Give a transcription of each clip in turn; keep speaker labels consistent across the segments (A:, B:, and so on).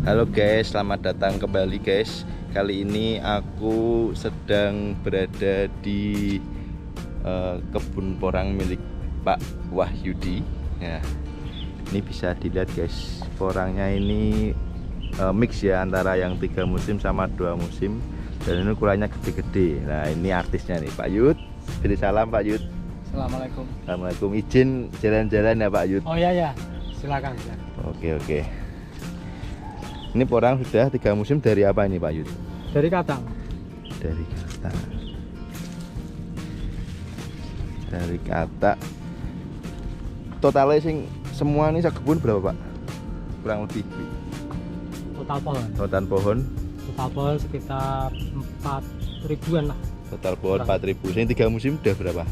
A: Halo guys, selamat datang kembali guys. Kali ini aku sedang berada di kebun porang milik Pak Wahyudi. Ya, ini bisa dilihat guys, porangnya ini mix ya antara yang 3 musim sama 2 musim. Dan ini ukurannya gede-gede. Nah ini artisnya nih Pak Yud. Beri salam Pak Yud.
B: Assalamualaikum.
A: Assalamualaikum. Izin jalan-jalan ya Pak Yud.
B: Oh iya, silakan.
A: Oke. Ini porang sudah 3 musim dari apa ini Pak Yud?
B: Dari Katang.
A: Dari kata. Totalnya sing semua ini kebun berapa Pak? Kurang lebih.
B: Total pohon.
A: Total pohon
B: Sekitar 4.000-an lah.
A: Total pohon 4.000. Yang 3 musim udah berapa?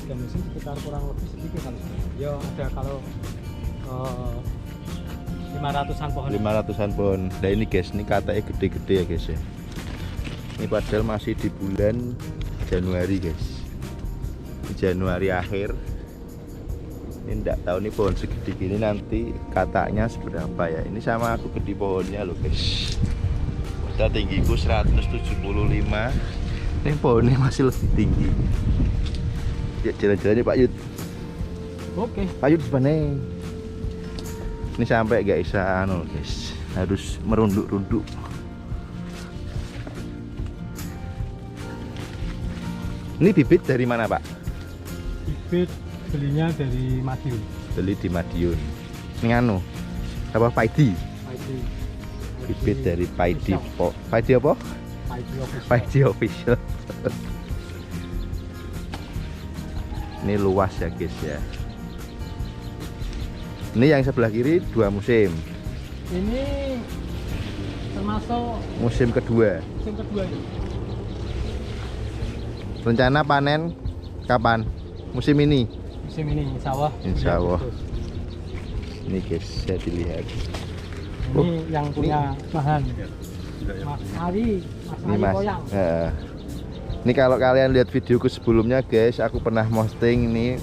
B: 3 musim sekitar kurang lebih sedikit kan. Ya ada kalau 500-an pohon.
A: 500-an pohon. Nah ini guys, ini katanya gede-gede ya guys ya. Ini padahal masih di bulan Januari guys. Di Januari akhir. Ini enggak tahu nih pohon segede gini nanti katanya seberapa ya. Ini sama aku gede pohonnya loh guys. Padahal tinggiku 175. Ini pohonnya masih lebih tinggi. Ya jalan-jalan ya Pak Yud.
B: Oke.
A: Pak Yud gimana? Ini sampai gak bisa guys, harus merunduk-runduk. Ini bibit dari mana Pak?
B: Bibit belinya dari Madiun.
A: Beli di Madiun. Ini apa Paidi? Bibit dari Paidi. Paidi apa? Paidi official. Ini luas ya guys ya. Ini yang sebelah kiri 2 musim.
B: Ini termasuk
A: musim kedua
B: ini.
A: Rencana panen kapan? Musim ini?
B: Musim ini
A: Insya Allah. Ini guys, saya dilihat.
B: Ini yang punya lahan. Mas Ali Koyang.
A: Ini kalau kalian lihat videoku sebelumnya guys, aku pernah posting ini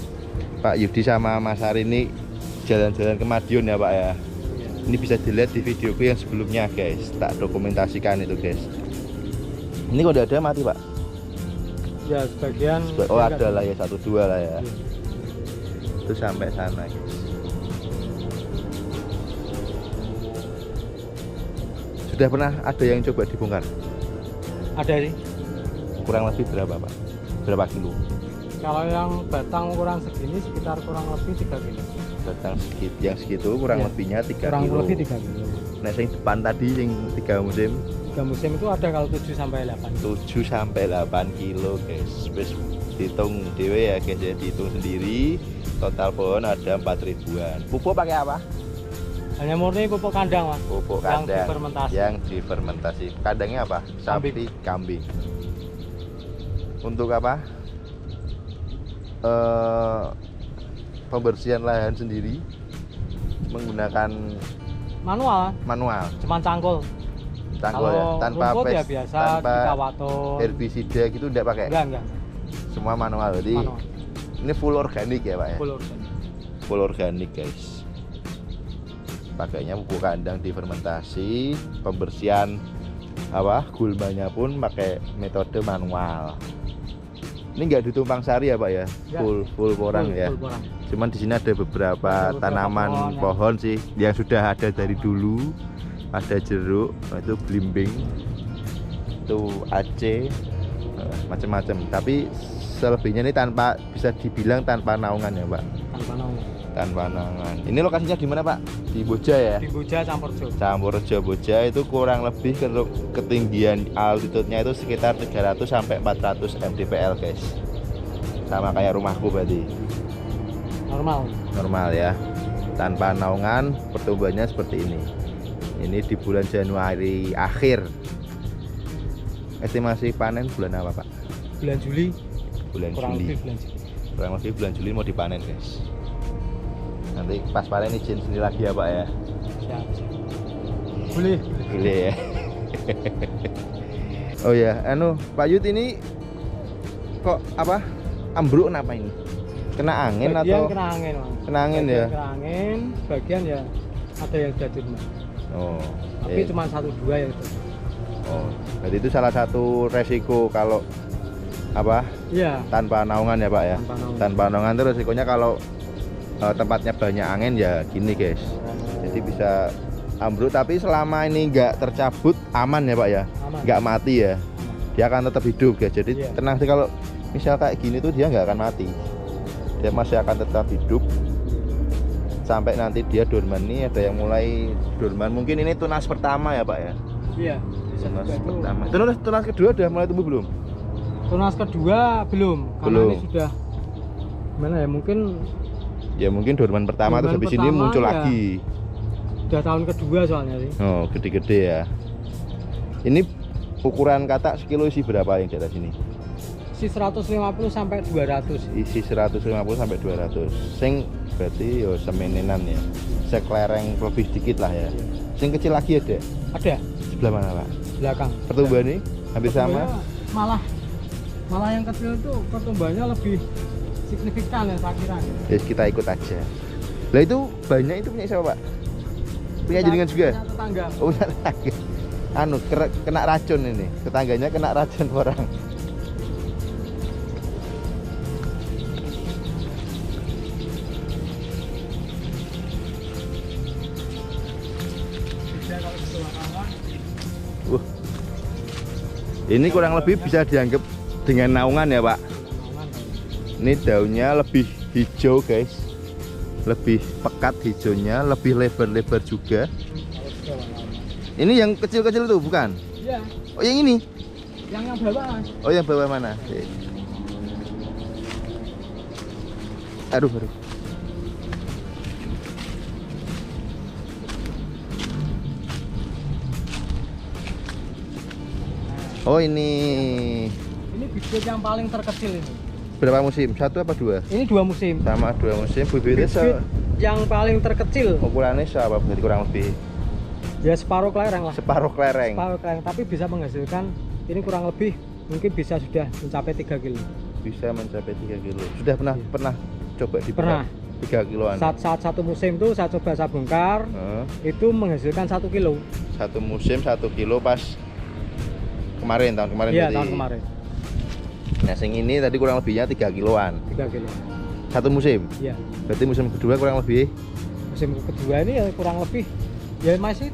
A: Pak Yudi sama Mas Ari ini jalan-jalan ke Madiun ya Pak ya. Ini bisa dilihat di videoku yang sebelumnya guys, tak dokumentasikan itu guys. Ini kok udah ada mati Pak?
B: Ya sebagian.
A: Oh ada lah ya, 1-2 lah ya. Itu sampai sana guys. Sudah pernah ada yang coba dibongkar?
B: Ada sih.
A: Kurang lebih berapa Pak? Berapa kilo?
B: Kalau yang batang ukuran segini sekitar kurang lebih 3 kilo.
A: Batang yang segitu kurang lebihnya 3
B: kurang
A: kilo.
B: Lebih 3 kilo.
A: Nah yang depan tadi yang 3 musim.
B: 3 musim itu ada kalau 7-8.
A: 7-8 kilo guys. Wis dihitung dewe ya guys ya, dihitung sendiri. Total pohon ada 4.000-an. Pupuk pakai apa?
B: Hanya murni pupuk kandang Mas.
A: Pupuk kandang.
B: Difermentasi.
A: Yang difermentasi. Kandangnya apa? Sapi, kambing. Untuk apa? Pembersihan lahan sendiri menggunakan manual.
B: Cuman cangkul
A: ya, tanpa
B: rumput ya biasa kita waton.
A: herbisida gitu enggak pakai?
B: Enggak.
A: Semua manual. Jadi ini full organik ya Pak ya? Full organik guys. Pakainya pupuk kandang difermentasi, pembersihan gulmanya pun pakai metode manual. Ini enggak ditumpang sari ya Pak ya? Full porang ya.
B: Full porang.
A: Cuman di sini ada beberapa tanaman pohon sih yang sudah ada dari dulu. Ada jeruk, itu belimbing, itu aceh, macam-macam. Tapi selebihnya ini bisa dibilang tanpa naungan ya Pak. Tanpa naungan. Ini lokasinya di mana Pak? Di Boja ya? Di
B: Boja Campurjo.
A: Campurjo Boja itu kurang lebih ketinggian altitude-nya itu sekitar 300 sampai 400 mdpl guys. Sama kayak rumahku berarti. Normal ya. Tanpa naungan pertumbuhannya seperti ini. Ini di bulan Januari akhir. Estimasi panen bulan apa Pak?
B: Bulan Juli.
A: Kurang lebih bulan Juli mau dipanen guys. Nanti pas panen izin sendiri lagi ya Pak ya.
B: Siap. Boleh
A: ya. Oh ya, Pak Yud ini kok ambruk kenapa ini? Kena angin
B: bagian
A: atau?
B: Kena angin Mas.
A: Kena angin ya.
B: Kena angin, bagian ya ada yang sudah Jerman.
A: Oh.
B: Tapi cuma 1-2 yang itu.
A: Oh. Jadi itu salah satu resiko kalau apa?
B: Iya.
A: Tanpa naungan ya Pak ya.
B: Tanpa naungan.
A: Tanpa naungan itu resikonya kalau tempatnya banyak angin ya gini guys. Jadi bisa ambruk, tapi selama ini nggak tercabut aman ya Pak ya.
B: Aman.
A: Nggak mati ya. Dia akan tetap hidup guys. Jadi
B: Iya.
A: tenang sih, kalau misal kayak gini tuh dia nggak akan mati. Dia masih akan tetap hidup sampai nanti dia dorman. Nih ada yang mulai dorman. Mungkin ini tunas pertama ya Pak ya.
B: Iya. Bisa
A: Tunas
B: juga itu.
A: pertama. Tunas kedua udah mulai tumbuh belum?
B: Tunas kedua belum. Karena
A: Belum.
B: ini sudah gimana ya?
A: Mungkin dorman pertama terus
B: Dorman
A: habis ini
B: pertama,
A: muncul
B: ya.
A: lagi.
B: Udah tahun kedua soalnya sih.
A: Oh, gede-gede ya. Ini ukuran katak sekilo isi berapa yang di atas ini?
B: Si 150 sampai 200.
A: Isi 150 sampai 200. Sing berarti yo semenenan ya. Seklereng lebih dikit lah ya. Sing kecil lagi ada?
B: Ada
A: Sebelah mana Pak?
B: belakang.
A: Pertumbuhan ini hampir sama?
B: Pertumbuhannya malah yang kecil itu pertumbuhannya lebih signifikan ya saya kira.
A: Yes, kita ikut aja. Lah itu banyak itu punya siapa Pak? Punya jenengan juga?
B: Punya tetangga.
A: Oh, tetangga. Anu kena racun ini. Tetangganya kena racun orang.
B: Bisa kalau di kawan.
A: Ini kurang lebih bisa dianggap dengan naungan ya Pak. Ini daunnya lebih hijau guys, lebih pekat hijaunya, lebih lebar-lebar juga. Ini yang kecil-kecil itu bukan?
B: Iya,
A: Oh yang ini?
B: yang bawah.
A: Oh yang bawah mana? Aduh. Oh ini
B: Ini bibit yang paling terkecil ini.
A: berapa musim? Satu apa dua?
B: Ini 2 musim.
A: Sama 2 musim. Bibitnya
B: Bibit yang paling terkecil
A: ukurannya apa? Berarti kurang lebih
B: ya separuh kelereng lah.
A: separuh kelereng.
B: Separuh kelereng, tapi bisa menghasilkan ini kurang lebih mungkin bisa sudah mencapai 3 kilo.
A: Bisa mencapai 3 kilo. Sudah pernah
B: Iya.
A: pernah coba di
B: Pernah.
A: 3 kiloan.
B: Saat satu musim tuh saya coba saya bongkar, itu menghasilkan 1 kilo.
A: Satu musim 1 kilo pas kemarin, tahun kemarin
B: Iya,
A: berarti.
B: tahun kemarin.
A: Nah sing ini tadi kurang lebihnya 3 kiloan
B: 3 kilo.
A: satu musim.
B: Iya.
A: Berarti musim kedua kurang lebih
B: Musim kedua ini ya kurang lebih ya masih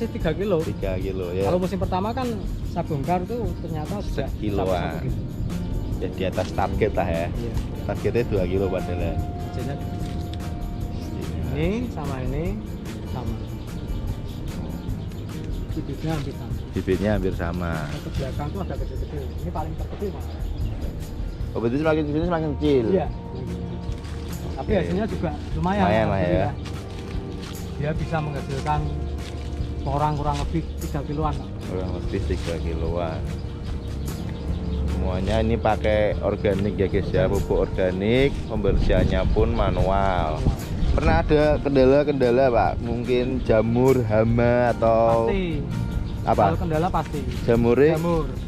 B: 3 kilo.
A: 3 kilo ya.
B: Kalau musim pertama kan saya bongkar tuh ternyata sudah
A: Sekiloan.
B: sampai 1 kilo.
A: Ya di atas target lah ya.
B: Iya.
A: Targetnya 2 kilo padahal.
B: Hasilnya ini sama bibitnya hampir sama.
A: Bibitnya hampir sama.
B: Ke belakang tuh ada kecil-kecil. Ini paling terkecil Mas.
A: Oh berarti semakin kesini semakin kecil.
B: Iya. Tapi
A: Oke.
B: hasilnya juga lumayan.
A: Lumayan lah ya.
B: Alhamdulillah. Dia bisa menghasilkan kurang lebih 3 kiloan lah.
A: Kurang lebih 3 kiloan. Semuanya ini pakai organik ya guys ya, pupuk organik, pembersihannya pun manual. Pernah ada kendala-kendala Pak? Mungkin jamur, hama atau
B: Pasti.
A: apa?
B: Kalau kendala pasti.
A: Jamurnya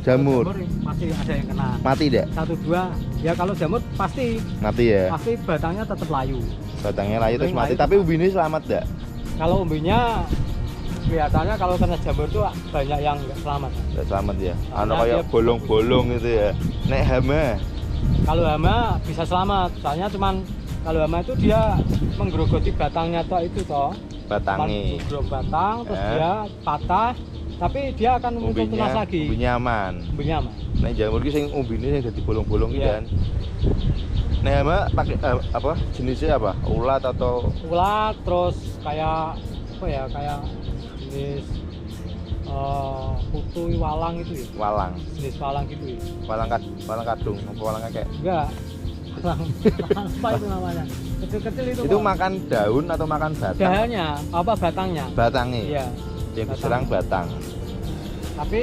B: Jamur pasti ada yang kena.
A: mati tidak?
B: 1-2 ya kalau jamur pasti
A: Mati ya.
B: batangnya tetap layu.
A: Batangnya layu terus
B: Paling
A: mati,
B: layu
A: tapi umbinya selamat enggak?
B: Kalau umbinya kelihatannya kalau kena jamur tuh banyak yang nggak selamat.
A: Enggak selamat ya.
B: Karena
A: Anu kayak
B: dia
A: bolong-bolong gitu ya. Nek hama
B: Kalau hama bisa selamat, soalnya cuman kalau hama itu dia menggerogoti batangnya toh itu toh.
A: batangi.
B: Menggerog batang terus
A: Eh.
B: dia patah, tapi dia akan muncul tunas lagi.
A: Umbinya aman.
B: Umbinya aman.
A: Nek jamur ki sing umbine sing dadi bolong-bolong iki
B: Iya.
A: kan. Nek hama pakai apa? Jenisnya apa? Ulat atau
B: Ulat terus kayak apa ya? Kayak jenis kutu walang itu ya.
A: walang?
B: Jenis walang gitu ya.
A: Walang kadung, apa walang kakek?
B: Enggak. Walang apa itu namanya? Kecil-kecil itu.
A: Itu
B: Pak.
A: makan daun atau makan batang?
B: Dahannya, apa batangnya?
A: Batangnya.
B: Iya.
A: Yang
B: batang.
A: diserang batang.
B: Tapi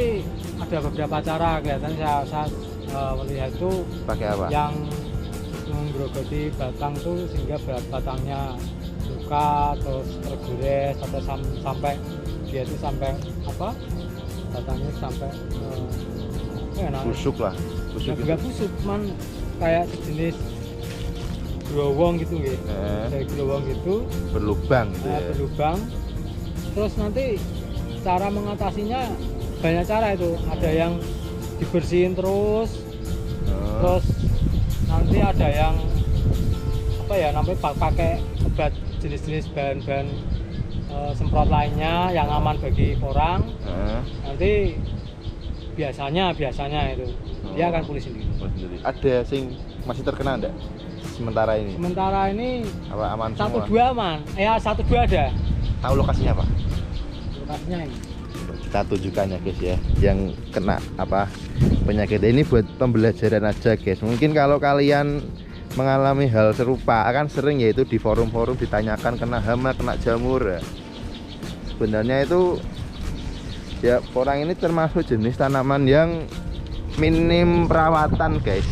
B: ada beberapa cara kelihatan saya melihat itu
A: Pakai apa?
B: yang menggerogoti batang tuh sehingga batangnya luka terus tergores atau sampai dia itu sampai apa batangnya sampai
A: Busuk lah. Busuk itu.
B: enggak busuk cuman kayak sejenis growong gitu nggih. Kayak growong gitu
A: Berlubang gitu ya.
B: berlubang Terus nanti cara mengatasinya banyak cara itu. Ada yang dibersihin terus, terus nanti ada yang apa ya namanya pakai obat jenis-jenis bahan-bahan semprot lainnya yang aman bagi orang. Nanti biasanya itu dia akan pulih sendiri.
A: Ada sing masih terkena enggak sementara ini?
B: Sementara ini
A: Apa aman
B: satu
A: semua?
B: dua aman, ya 1-2 ada.
A: Tahu lokasinya apa?
B: Lokasinya ini.
A: Kita tunjukkan ya guys ya, yang kena apa penyakit ini buat pembelajaran aja guys. Mungkin kalau kalian mengalami hal serupa akan sering yaitu di forum-forum ditanyakan kena hama, kena jamur ya. Sebenarnya itu ya orang ini termasuk jenis tanaman yang minim perawatan guys.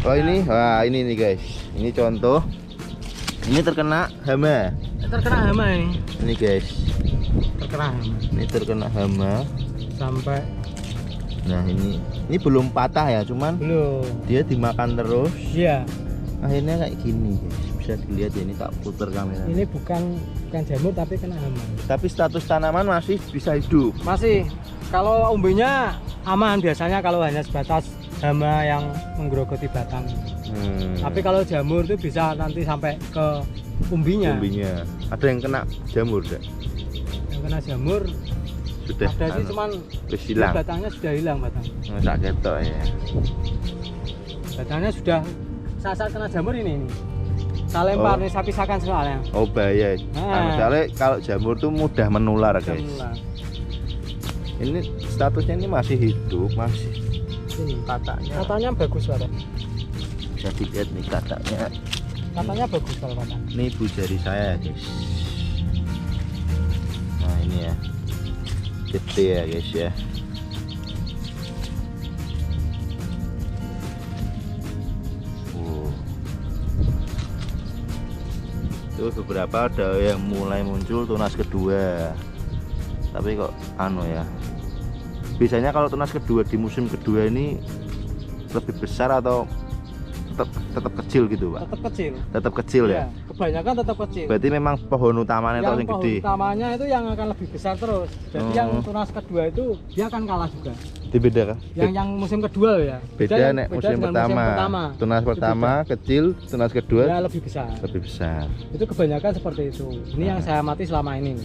A: Oh ini, wah ini nih guys, ini contoh, ini terkena hama.
B: Terkena hama ini.
A: Ini guys,
B: Terkena hama.
A: ini terkena hama.
B: Sampai
A: Nah ini belum patah ya, cuman
B: belum.
A: dia dimakan terus.
B: Iya.
A: Akhirnya kayak gini guys, bisa dilihat ya, ini tak putar kamera.
B: Ini bukan jamur tapi kena hama.
A: Tapi status tanaman masih bisa hidup.
B: Masih. Kalau umbinya aman biasanya kalau hanya sebatas hama yang menggerogoti batang. Tapi kalau jamur itu bisa nanti sampai ke umbinya.
A: Umbinya. Ada yang kena jamur enggak?
B: Yang kena jamur
A: Sudah.
B: ada sih, cuman
A: wis hilang.
B: batangnya sudah hilang batang.
A: Sak ketok ya.
B: Batangnya sudah saat kena jamur ini. Saya lempar nih, saya pisahkan soalnya.
A: Oh bahaya. Soalnya kalau jamur tuh mudah menular guys. Ini statusnya ini masih hidup, masih.
B: Ini
A: Katanya
B: bagus Pak.
A: bisa dilihat nih katanya.
B: Katanya bagus kalau kata.
A: Ini ibu jari saya guys. Nah ini ya, gede ya guys ya. Itu beberapa ada yang mulai muncul tunas kedua, tapi kok anu ya, biasanya kalau tunas kedua di musim kedua ini lebih besar atau tetap kecil gitu Pak? Tetap kecil ya?
B: Kebanyakan tetap kecil.
A: Berarti memang pohon utamanya itu yang gede?
B: Pohon utamanya itu yang akan lebih besar terus. Jadi yang tunas kedua itu dia akan kalah juga.
A: Dibedakan?
B: Yang musim kedua ya.
A: Beda nek musim pertama. Tunas pertama kecil, tunas kedua
B: ya lebih besar.
A: Lebih besar.
B: Itu kebanyakan seperti itu. Ini yang saya amati selama ini.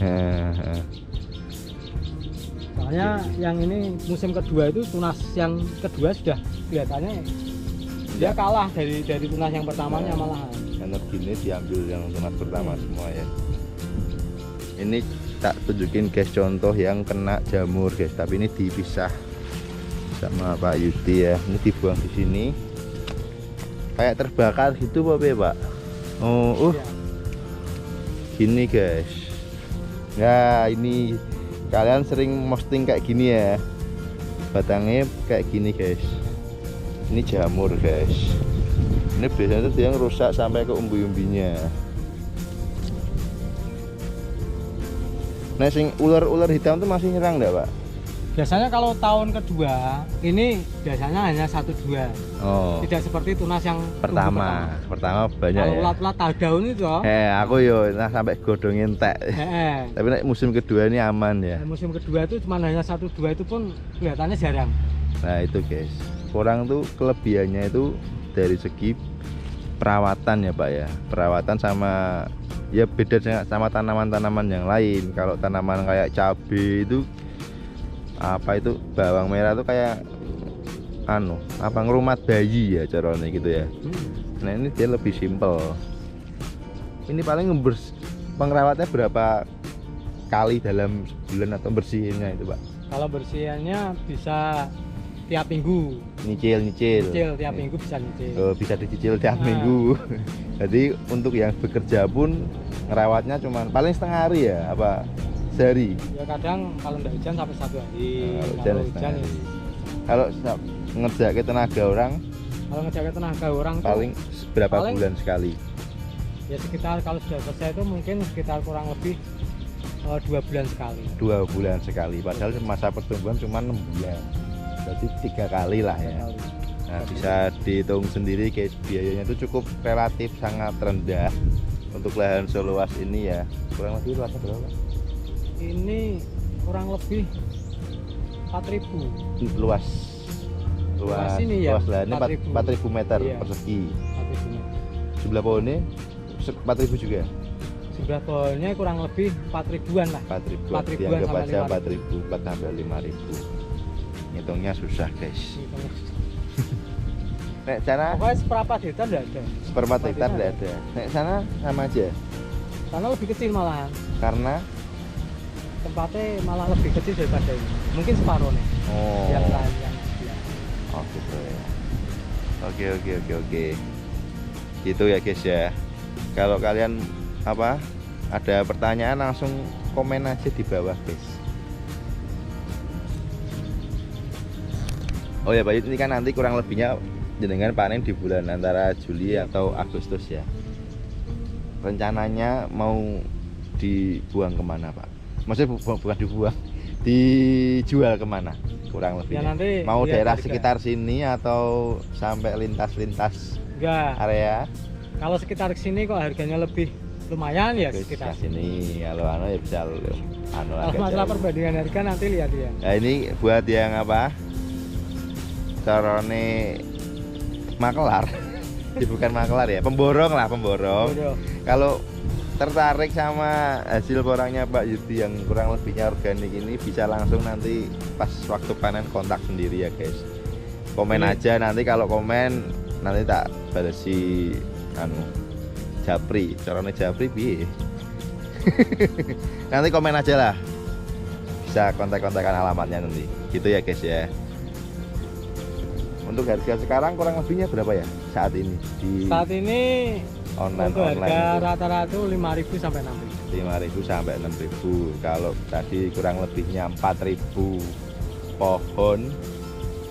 B: Soalnya yang ini musim kedua itu tunas yang kedua sudah kelihatannya dia kalah dari tunas yang pertamanya malahan.
A: Energinya diambil yang tunas pertama semua ya. Ini tak tunjukin guys contoh yang kena jamur guys, tapi ini dipisah sama Pak Yudi ya. Ini dibuang di sini. Kayak terbakar gitu Pak Pak. Oh,
B: Ya.
A: Gini guys. Nah, ini kalian sering posting kayak gini ya. Batangnya kayak gini guys. Ini jamur guys. Ini biasanya tuh yang rusak sampai ke umbi-umbinya. Nah, sing ular-ular hitam tuh masih nyerang enggak, Pak?
B: Biasanya kalau tahun kedua ini biasanya hanya 1-2.
A: Oh.
B: Tidak seperti tunas yang
A: Pertama banyak
B: kalau
A: ya.
B: ulat-ulat daun itu
A: Aku yo nah sampai godong entek. Tapi nek musim kedua ini aman ya.
B: Musim kedua itu cuma hanya 1-2 itu pun kelihatannya jarang.
A: Nah itu guys, kurang tuh kelebihannya itu dari segi perawatan ya Pak ya. Perawatan sama ya beda sama tanaman-tanaman yang lain. Kalau tanaman kayak cabai itu apa itu bawang merah tuh kayak ngerumat bayi ya caranya gitu ya. Nah ini dia lebih simpel. Ini paling pengrawatnya berapa kali dalam sebulan atau bersihinnya itu Pak?
B: Kalau bersihannya bisa tiap minggu.
A: Nyicil
B: Tiap minggu bisa nyicil.
A: Oh, bisa dicicil tiap minggu. Jadi untuk yang bekerja pun ngerawatnya cuman paling setengah hari ya apa sehari?
B: Ya kadang kalau nggak hujan sampai 1 hari.
A: Kalau hujan ya. Kalau ngerjain tenaga orang?
B: Kalau ngerjain tenaga orang
A: paling berapa bulan sekali?
B: Ya sekitar kalau sudah selesai itu mungkin sekitar kurang lebih 2 bulan sekali.
A: 2 bulan sekali. Padahal masa pertumbuhan cuma 6 bulan. Berarti 3 kali lah ya. Nah, bisa dihitung sendiri kayak biayanya itu cukup relatif sangat rendah untuk lahan seluas ini ya. Kurang lebih luasnya berapa?
B: ini kurang lebih 4.000.
A: Luas
B: Luas ini ya,
A: luas lahannya 4.000 meter
B: Iya.
A: persegi.
B: 4.000 meter.
A: Jumlah pohonnya 4.000 juga.
B: Jumlah pohonnya kurang lebih 4.000-an lah.
A: 4.000.
B: 4.000-an
A: Dianggap
B: sampai
A: aja
B: 5.000.
A: 4.000, 4 sampai 5.000. Ngitungnya susah guys. Nek sana
B: Pokoknya seperempat hektar enggak ada.
A: seperempat hektar tidak ada. Nek sana sama aja.
B: Karena lebih kecil malahan.
A: Karena
B: Tempatnya malah lebih kecil daripada ini. Mungkin separuh nih.
A: oh,
B: Yang lain yang sebelah.
A: oh gitu ya. Oke. Gitu ya guys ya. Kalau kalian apa ada pertanyaan langsung komen aja di bawah guys. Oh ya Pak, ini kan nanti kurang lebihnya jenengan panen di bulan antara Juli atau Agustus ya. Rencananya mau dibuang kemana Pak? Maksudnya bukan dibuang, dijual kemana? Kurang lebihnya.
B: Ya, nanti
A: mau
B: lihat
A: daerah
B: harga.
A: sekitar sini atau sampai lintas-lintas
B: Enggak.
A: area?
B: Kalau sekitar sini kok harganya lebih lumayan ya
A: Oke,
B: sekitar
A: sini. Kalau anu ya bisa anu
B: Kalau
A: agak
B: masalah
A: jauh.
B: perbandingan harga nanti lihat ya.
A: Nah ini buat yang apa? Carane makelar. Bukan makelar ya, pemborong lah, pemborong.
B: Bodoh.
A: Kalau tertarik sama hasil borangnya Pak Yudi yang kurang lebihnya organik ini, bisa langsung nanti pas waktu panen kontak sendiri ya guys. Komen
B: Iya.
A: aja, nanti kalau komen nanti tak balesi anu japri, carane japri piye. Nanti komen aja lah, bisa kontak-kontakan alamatnya nanti gitu ya guys ya. Untuk harga sekarang kurang lebihnya berapa ya saat ini di
B: Saat ini untuk harga
A: online
B: rata-rata 5.000 sampai 6.000.
A: 5.000 sampai 6.000. Kalau tadi kurang lebihnya 4.000 pohon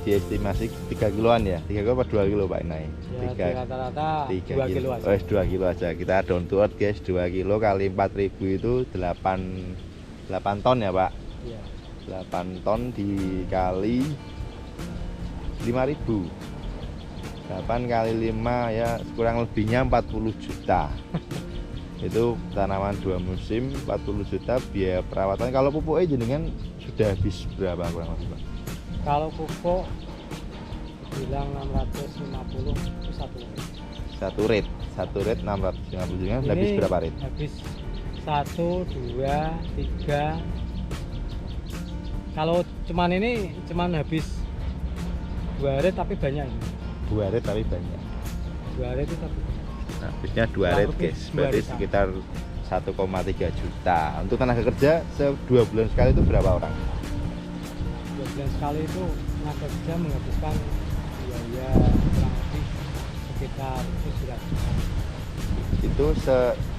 A: diestimasi 3 kiloan ya, 3 kilo apa 2 kilo Pak naik?
B: Ya, di rata-rata
A: 3
B: 2 kilo aja.
A: Oh, 2 kilo aja. Kita down to earth guys, 2 kilo kali 4.000 itu 8 ton ya Pak.
B: Iya.
A: 8 ton dikali 5.000. 8 kali 5 ya kurang lebihnya 40 juta. Itu tanaman 2 musim 40 juta biaya perawatan. Kalau pupuknya jenengan sudah habis berapa kurang lebih Pak?
B: Kalau pupuk bilang 650 itu satu rate.
A: Satu rate 650 jenengan
B: Ini
A: habis berapa rate?
B: Habis 1, 2, 3. Kalau cuman ini cuman habis 2 rate tapi banyak ini.
A: 2 rate tapi banyak.
B: 2 rate itu tapi
A: Nah, habisnya 2
B: Kurang
A: rate
B: lebih
A: guys.
B: 2
A: Berarti
B: rate.
A: sekitar 1,3 juta. Untuk tenaga kerja 2 bulan sekali itu berapa orang?
B: 2 bulan sekali itu tenaga kerja menghabiskan biaya kurang lebih sekitar 700.
A: Itu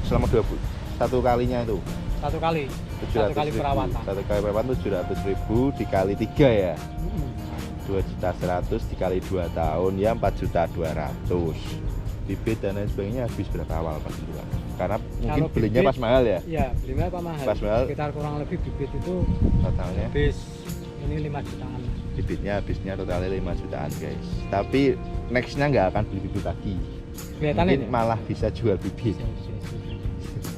A: selama 2 bulan. Satu kalinya itu
B: Satu kali
A: 700.000.
B: perawatan.
A: Satu kali perawatan 700.000 dikali 3 ya.
B: Mm-mm.
A: 2.100.000 dikali 2 tahun ya 4.200.000. Bibit dan lain sebagainya habis berapa awal Pak dulu Pak? Karena mungkin
B: Kalau
A: belinya
B: bibit-
A: pas mahal ya.
B: Iya, belinya apa mahal?
A: Pas mahal.
B: Sekitar kurang lebih bibit itu
A: Totalnya
B: habis ini 5 jutaan.
A: bibitnya habisnya totalnya 5 jutaan guys. Tapi nextnya nggak akan beli bibit lagi.
B: Kelihatan
A: Mungkin
B: ini.
A: malah bisa jual bibit.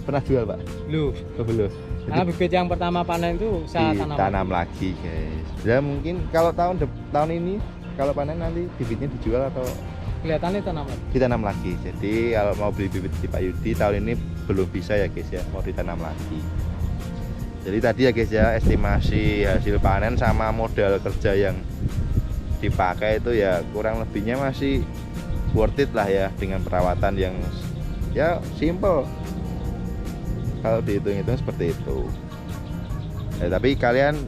A: Pernah jual Pak?
B: Lu,
A: Oh, belum.
B: karena bibit yang pertama panen itu saya tanam.
A: Ditanam lagi guys. Ya mungkin kalau tahun ini kalau panen nanti bibitnya dijual atau
B: Kelihatannya tanam lagi.
A: ditanam lagi. Jadi kalau mau beli bibit di Pak Yudi tahun ini belum bisa ya guys ya, mau ditanam lagi. Jadi tadi ya guys ya, estimasi hasil panen sama modal kerja yang dipakai itu ya kurang lebihnya masih worth it lah ya, dengan perawatan yang ya simple. Kalau dihitung-hitung seperti itu. Tapi kalian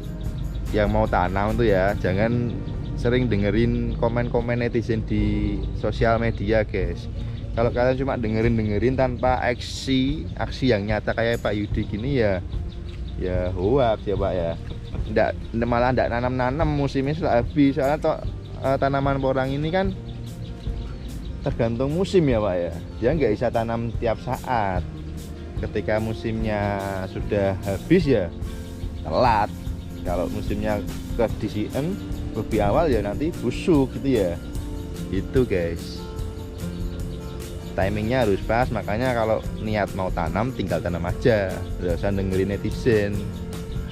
A: yang mau tanam tuh ya jangan sering dengerin komen-komen netizen di sosial media guys. Kalau kalian cuma dengerin tanpa aksi yang nyata kayak Pak Yudi gini ya hoax ya Pak ya. Malah ndak nanam musimnya sudah habis. Soalnya tanaman porang ini kan tergantung musim ya Pak ya. Dia nggak bisa tanam tiap saat. Ketika musimnya sudah habis ya telat. Kalau musimnya kedisian lebih awal ya nanti busuk gitu ya. Itu guys, timingnya harus pas. Makanya kalau niat mau tanam tinggal tanam aja, nggak usah dengerin netizen.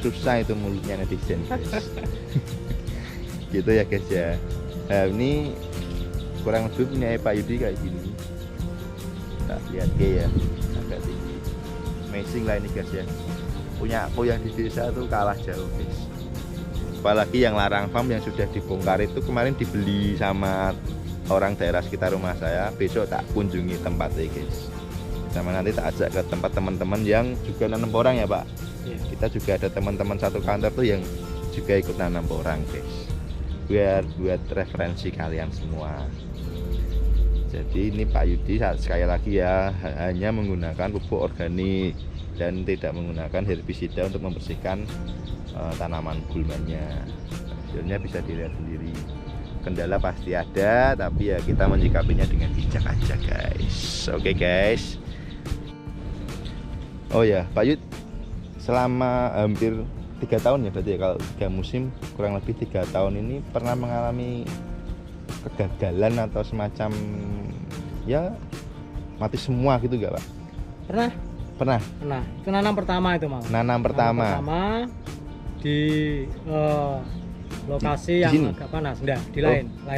A: susah itu mulutnya netizen guys. Gitu ya guys ya. Nah ini kurang lebih punya Pak Yudi kayak gini. Tak lihat ya, agak tinggi. Amazing lah ini guys ya. Punya aku yang di desa tuh kalah jauh guys. Apalagi yang larang farm yang sudah dibongkar itu kemarin dibeli sama orang daerah sekitar rumah saya. Besok tak kunjungi tempatnya guys. Sama nanti tak ajak ke tempat teman-teman yang juga nanam porang ya Pak.
B: Iya.
A: Kita juga ada teman-teman satu kantor tuh yang juga ikut nanam porang guys. Biar buat referensi kalian semua. Jadi ini Pak Yudi sekali lagi ya hanya menggunakan pupuk organik dan tidak menggunakan herbisida untuk membersihkan tanaman gulmanya. Hasilnya bisa dilihat sendiri. Kendala pasti ada, tapi ya kita menyikapinya dengan bijak aja guys. Oke guys. Oh ya Pak Yud, selama hampir 3 tahun ya berarti ya, kalau 3 musim kurang lebih 3 tahun ini pernah mengalami kegagalan atau semacam ya mati semua gitu gak Pak? Pernah.
B: Itu nanam pertama itu Mal.
A: Nanam pertama
B: di lokasi
A: di
B: yang
A: sini?
B: agak panas. Enggak, di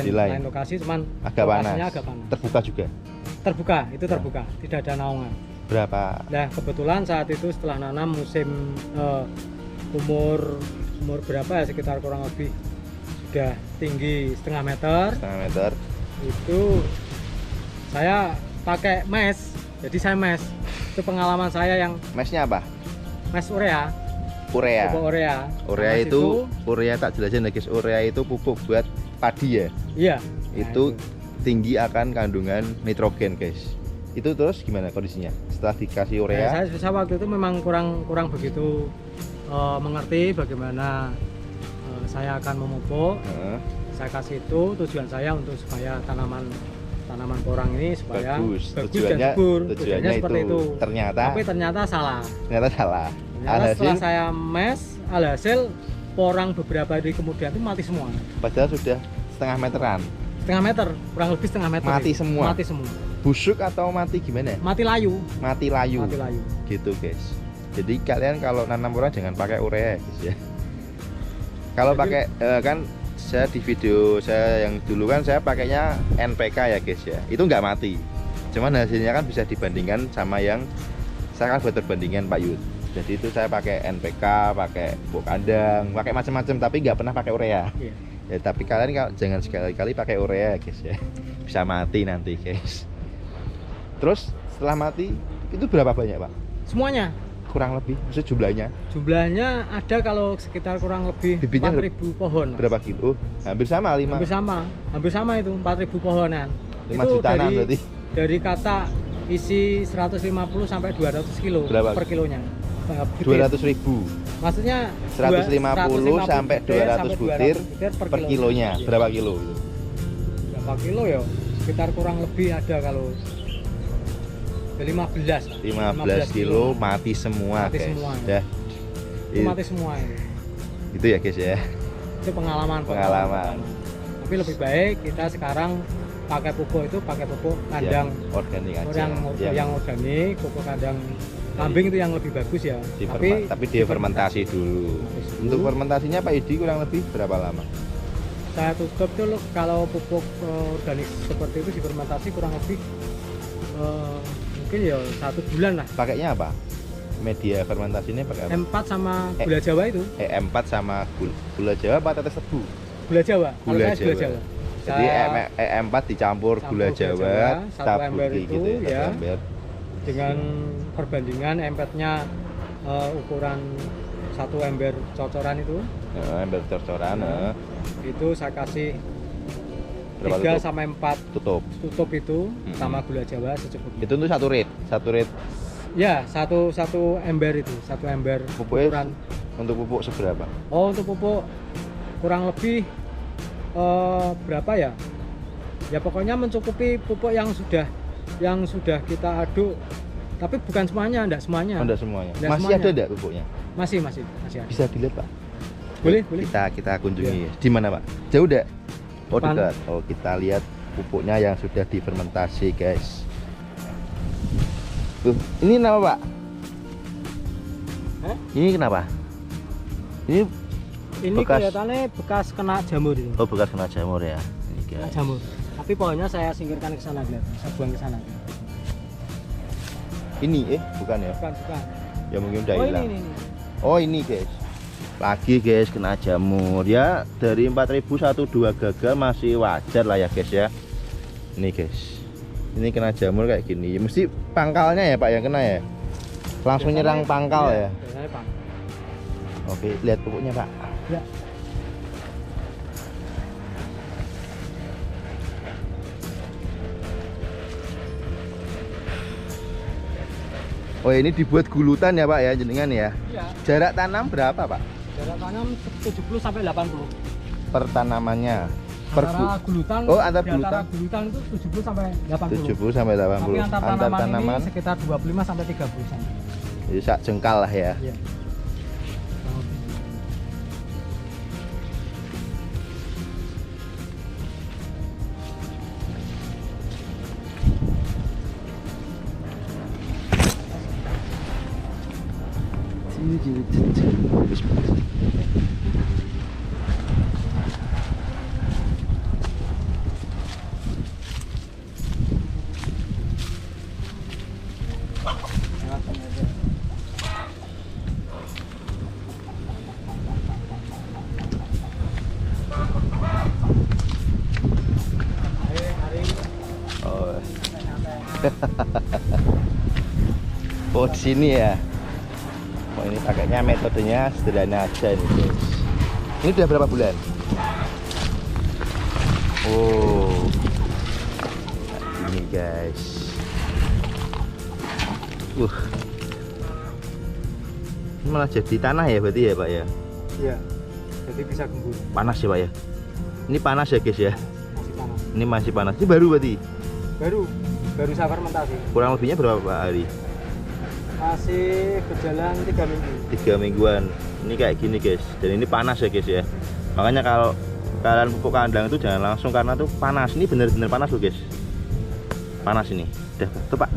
A: di
B: lain lokasi, cuman
A: agak panas.
B: agak panas.
A: Terbuka juga.
B: Terbuka, tidak ada naungan.
A: Berapa?
B: Nah kebetulan saat itu setelah nanam musim umur berapa ya, sekitar kurang lebih sudah tinggi setengah meter. Itu saya pakai mes, jadi saya mes. Itu pengalaman saya yang
A: mesnya apa?
B: mes urea. Pupuk urea.
A: Urea itu urea tak jelasin lagi guys. Urea itu pupuk buat padi ya.
B: Iya.
A: Itu tinggi akan kandungan nitrogen guys. Itu terus gimana kondisinya setelah dikasih urea?
B: Saya waktu itu memang kurang begitu mengerti bagaimana saya akan memupuk. Saya kasih itu tujuan saya untuk supaya tanaman porang ini supaya bagus dan subur. Tujuannya seperti itu. Tapi ternyata salah. Ternyata setelah saya mes, alhasil porang beberapa hari kemudian itu mati semua.
A: Padahal sudah setengah meteran.
B: Setengah meter, kurang lebih setengah meter.
A: Mati semua. Busuk atau mati gimana?
B: Mati layu.
A: Gitu guys. Jadi kalian kalau nanam porang jangan pakai urea guys ya. Kalau pakai kan saya di video saya yang dulu kan saya pakainya NPK ya guys ya. Itu nggak mati. Cuman hasilnya kan bisa dibandingkan sama yang saya kan buat perbandingan Pak Yud. Jadi itu saya pakai NPK, pakai pupuk kandang, pakai macam-macam tapi nggak pernah pakai urea.
B: Iya.
A: Ya, tapi kalian kalau jangan sekali-kali pakai urea guys ya. Bisa mati nanti guys. Terus setelah mati itu berapa banyak Pak?
B: Semuanya?
A: Kurang lebih, maksudnya jumlahnya?
B: Jumlahnya ada kalau sekitar kurang lebih 4.000 pohon.
A: Berapa kilo? Hampir sama 5?
B: Hampir sama itu 4.000 pohonan.
A: 5 jutaan berarti?
B: Dari kata isi 150 sampai 200 kilo.
A: Berapa?
B: Per kilonya.
A: 200.000.
B: Maksudnya
A: 150 sampai 200 butir per kilonya.
B: Iya.
A: Berapa kilo itu?
B: Berapa kilo ya? Sekitar kurang lebih ada kalau 15
A: kilo mati semua guys.
B: Semua, itu mati semua ini.
A: Itu ya guys ya.
B: Itu pengalaman. Tapi lebih baik kita sekarang pakai pupuk kandang
A: organik aja.
B: Yang organik, pupuk kandang kambing itu yang lebih bagus ya.
A: Tapi dia fermentasi dulu. Untuk fermentasinya Pak Yudi kurang lebih berapa lama?
B: Saya tutup tuh kalau pupuk organik seperti itu difermentasi kurang lebih mungkin ya 1 bulan lah.
A: Pakainya apa? Media fermentasinya pakai apa?
B: M4 sama gula Jawa itu.
A: M4 sama gula Jawa apa tetes tebu?
B: Gula Jawa.
A: Gula Jawa. Jadi M4 dicampur gula Jawa,
B: 1 ember itu
A: gitu
B: ya.
A: Ember.
B: Dengan perbandingan M4-nya ukuran 1 ember cocoran itu.
A: Ember cocoran.
B: Itu saya kasih 3 sampai 4 tutup itu sama gula Jawa secukupnya.
A: Itu untuk satu rate.
B: Ya, satu ember itu, 1 ember ukuran.
A: Untuk pupuk seberapa?
B: Oh, untuk pupuk kurang lebih berapa ya? Ya pokoknya mencukupi pupuk yang sudah kita aduk. Tapi bukan semuanya, enggak semuanya.
A: Enggak semuanya. Masih ada enggak pupuknya?
B: Masih ada.
A: Bisa dilihat, Pak?
B: Boleh.
A: Kita kunjungi. Ya. Di mana, Pak? Jauh enggak? Oh, dekat. Oh, kita lihat pupuknya yang sudah difermentasi, guys. Tuh, ini kenapa, Pak? Ini kenapa?
B: Ini
A: bekas-
B: kelihatannya bekas kena jamur ini.
A: Oh, bekas kena jamur ya. Ini
B: Kena
A: guys.
B: jamur. Tapi pohonnya saya singkirkan ke sana, lihat. Saya buang ke sana.
A: Ini bukan ya?
B: Bukan.
A: Ya mungkin udah
B: Oh
A: hilang.
B: ini.
A: Oh ini guys, lagi guys kena jamur ya. Dari 4.000 1-2 gagal masih wajar lah ya guys ya. Ini guys, ini kena jamur kayak gini. Mesti pangkalnya ya Pak yang kena ya. Langsung nyerang pangkal ya.
B: Biasanya pangkal.
A: Oke, lihat pupuknya Pak.
B: Ya.
A: Oh ini dibuat gulutan ya Pak ya jenengan ya.
B: Iya.
A: Jarak tanam berapa Pak?
B: Jarak tanam 70 sampai 80.
A: Per tanamannya. Per
B: Antara gulutan.
A: Oh, antar
B: di antara
A: gulutan.
B: gulutan itu 70 sampai 80.
A: 70 sampai 80.
B: Tapi antar tanaman ini sekitar 25 sampai 30 cm.
A: Jadi sak jengkal lah ya.
B: Iya.
A: Oh. Oh di sini ya. Oh ini pakainya metodenya sederhana aja ini guys. Ini udah berapa bulan? Oh. Nah, ini guys. Ini malah jadi tanah ya berarti ya Pak ya.
B: Iya. Jadi bisa gembur.
A: Panas ya Pak ya. Ini panas ya guys ya.
B: Masih panas.
A: Ini masih panas. Ini baru berarti.
B: Baru saya fermentasi.
A: Kurang lebihnya berapa Pak hari?
B: Masih berjalan 3 minggu.
A: 3 mingguan. Ini kayak gini guys. Dan ini panas ya guys ya. Makanya kalau kalian pupuk kandang itu jangan langsung karena tuh panas. Ini bener-bener panas loh guys. Panas ini. Udah tuh Pak.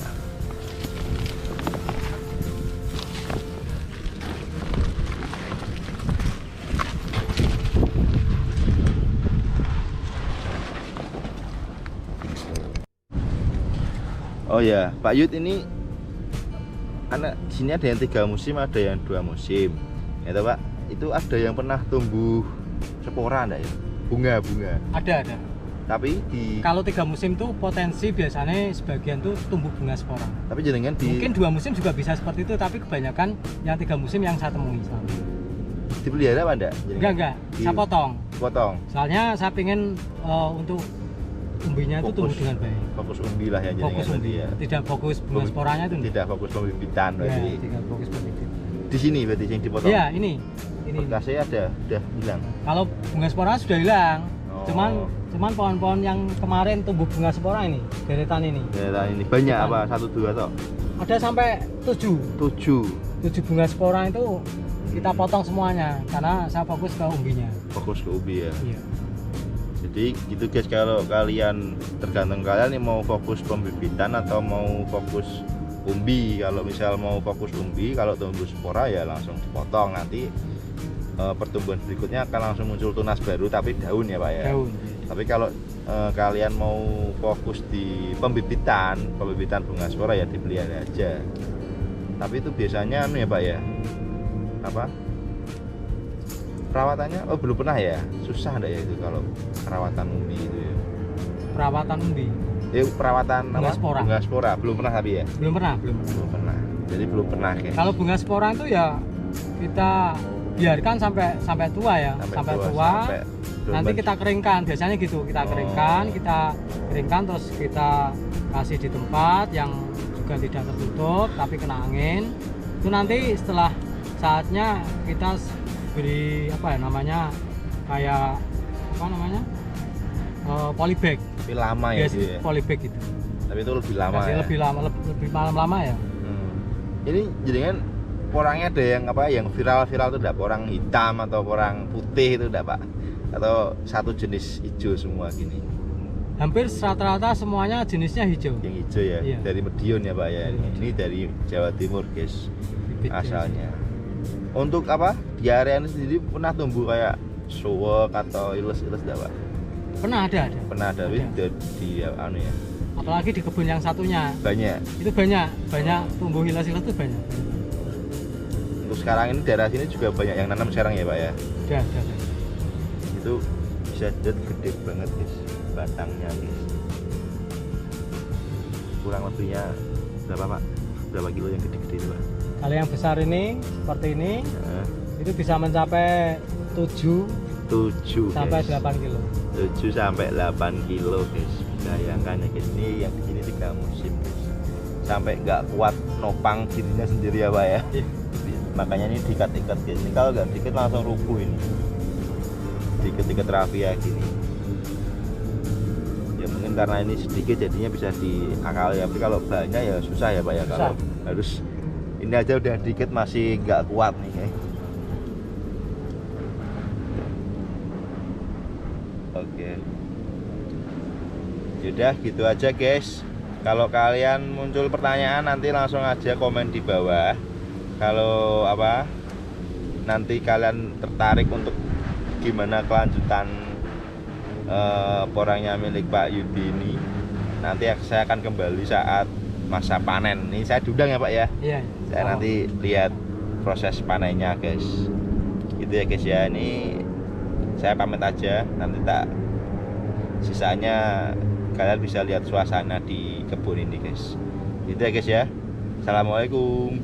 A: Oh ya, Pak Yud ini karena di sini ada yang 3 musim, ada yang 2 musim. Ya toh, Pak. Itu ada yang pernah tumbuh spora enggak ya? Bunga-bunga.
B: Ada.
A: Tapi di
B: Kalau 3 musim tuh potensi biasanya sebagian tuh tumbuh bunga spora.
A: tapi jenengan di
B: Mungkin 2 musim juga bisa seperti itu, tapi kebanyakan yang 3 musim yang saya temui selama ini.
A: dipelihara apa enggak?
B: Enggak. Saya potong.
A: Potong.
B: Soalnya saya pengen untuk umbinya itu
A: Fokus.
B: tumbuh dengan baik.
A: Fokus umbi lah ya jenengan
B: Fokus
A: tadi
B: umbi,
A: ya.
B: tidak fokus bunga sporanya itu.
A: Tidak fokus pembibitan
B: Ya,
A: berarti.
B: tidak fokus pembibit.
A: Di sini berarti yang dipotong.
B: Iya, ini.
A: Bekasnya ada, udah hilang.
B: Kalau bunga spora sudah hilang.
A: Oh.
B: Cuman pohon-pohon yang kemarin tumbuh bunga spora ini, deretan ini.
A: Ya, ini banyak
B: Depan.
A: apa? 1 2 toh?
B: Ada sampai 7.
A: 7.
B: 7 bunga spora itu kita potong semuanya karena saya fokus ke umbinya.
A: Fokus ke umbi ya.
B: Iya.
A: Jadi gitu guys, kalau kalian tergantung kalian nih mau fokus pembibitan atau mau fokus umbi. Kalau misal mau fokus umbi, kalau tumbuh spora ya langsung dipotong, nanti pertumbuhan berikutnya akan langsung muncul tunas baru tapi daun ya Pak ya.
B: Daun.
A: Tapi kalau kalian mau fokus di pembibitan bunga spora ya dipelihara aja. Tapi itu biasanya anu ya Pak ya. Apa? Perawatannya belum pernah ya. Susah enggak ya itu kalau perawatan umbi itu ya.
B: Perawatan umbi.
A: Perawatan
B: Bunga
A: apa?
B: spora.
A: Bunga spora belum pernah tapi ya.
B: Belum pernah.
A: Belum pernah. Jadi belum pernah ya.
B: Kalau bunga spora itu ya kita biarkan sampai tua ya, sampai tua. Nanti kita keringkan, biasanya gitu. Kita keringkan terus kita kasih di tempat yang juga tidak tertutup tapi kena angin. Itu nanti setelah saatnya kita beri apa ya namanya, kayak apa namanya, polybag.
A: Tapi lama ya,
B: Yes,
A: gitu ya.
B: polybag gitu.
A: Tapi itu lebih lama
B: Kasih
A: ya.
B: lebih lama ya.
A: Ini jadi kan porangnya ada yang apa yang viral itu enggak porang hitam atau porang putih itu enggak Pak? Atau satu jenis hijau semua gini?
B: Hampir rata-rata semuanya jenisnya hijau.
A: Yang hijau ya,
B: Iya.
A: dari Medion ya Pak ya.
B: Dari
A: Ini dari Jawa Timur guys
B: Bibit
A: asalnya. Untuk apa? Di area ini sendiri pernah tumbuh kayak suwek atau iles-iles enggak, Pak?
B: Pernah ada.
A: Pernah ada,
B: Ada.
A: di anu ya.
B: Apalagi di kebun yang satunya.
A: Banyak.
B: Itu banyak tumbuh hilas-hilas itu banyak.
A: Untuk sekarang ini daerah sini juga banyak yang nanam sekarang ya, Pak ya.
B: Ada.
A: Itu bisa jadi gede banget, guys. Batangnya, guys. Kurang lebihnya berapa, Pak? Berapa kilo yang gede-gede itu, Pak?
B: Kalau yang besar ini seperti ini
A: Nah,
B: itu bisa mencapai 7
A: 7
B: sampai
A: guys.
B: 8 kilo.
A: 7 sampai 8 kilo, guys. Bayangkan ya, guys. Ini yang di sini 3 musim, guys. Sampai nggak kuat nopang dirinya sendiri ya, Pak ya. Makanya ini diikat-ikat, guys. Ini kalau nggak diikat langsung rubuh ini. Diikat-ikat rafia gini. Ya mungkin karena ini sedikit jadinya bisa diakal ya. Tapi kalau banyak ya susah ya, Pak ya.
B: Susah.
A: Kalau harus ini aja udah dikit masih nggak kuat nih, guys. Oke. Yaudah gitu aja, guys. Kalau kalian muncul pertanyaan nanti langsung aja komen di bawah. Kalau apa nanti kalian tertarik untuk gimana kelanjutan porangnya milik Pak Yudi ini, nanti saya akan kembali saat masa panen. Ini saya diundang ya, Pak ya.
B: Iya.
A: Saya nanti lihat proses panennya, guys. Gitu ya, guys ya. Ini saya pamit aja. Nanti tak sisanya kalian bisa lihat suasana di kebun ini, guys. Gitu ya, guys ya. Assalamualaikum.